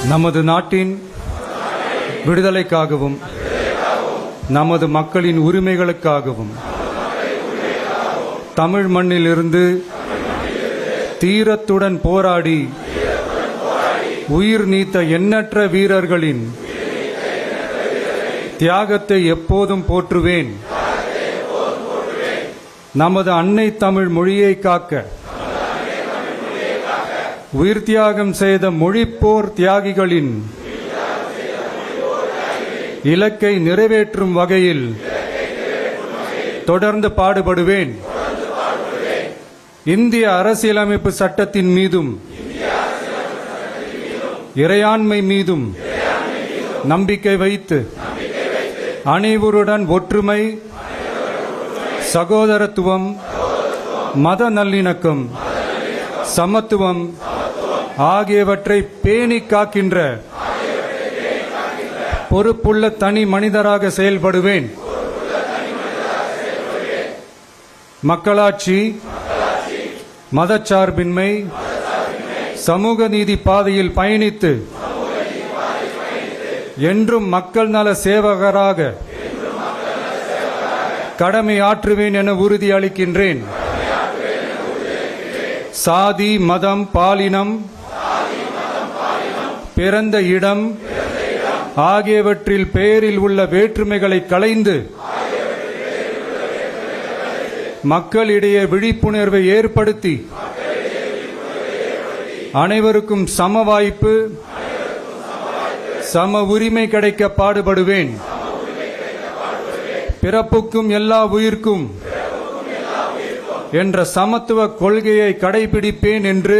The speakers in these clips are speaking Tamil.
நமது நாட்டின் விடுதலைக்காகவும் நமது மக்களின் உரிமைகளுக்காகவும் தமிழ் மண்ணிலிருந்து தீரத்துடன் போராடி உயிர் நீத்த எண்ணற்ற வீரர்களின் தியாகத்தை எப்போதும் போற்றுவேன். நமது அன்னை தமிழ் மொழியை காக்க உயிர் தியாகம் செய்த மொழிப்போர் தியாகிகளின் இலக்கை நிறைவேற்றும் வகையில் தொடர்ந்து பாடுபடுவேன். இந்திய அரசியலமைப்பு சட்டத்தின் மீதும் இறையாண்மை மீதும் நம்பிக்கை வைத்து அனைவருடன் ஒற்றுமை, சகோதரத்துவம், மத நல்லிணக்கம், சமத்துவம் ஆகியவற்றை பேணி காக்கின்ற பொறுப்புள்ள தனி மனிதராக செயல்படுவேன். மக்களாட்சி, மதச்சார்பின்மை, சமூக நீதி பாதையில் பயணித்து என்றும் மக்கள் நல சேவகராக கடமை ஆற்றுவேன் என உறுதி அளிக்கின்றேன். சாதி, மதம், பாலினம், பிறந்த இடம் ஆகியவற்றில் பெயரில் உள்ள வேற்றுமைகளை களைந்து மக்களிடையே விழிப்புணர்வை ஏற்படுத்தி அனைவருக்கும் சம வாய்ப்பு, சம உரிமை கிடைக்க பாடுபடுவேன். பிறப்புக்கும் எல்லா உயிர்க்கும் என்ற சமத்துவ கொள்கையை கடைபிடிப்பேன் என்று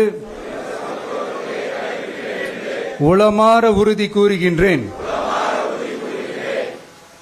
உளமாற உறுதி கூறுகின்றேன்.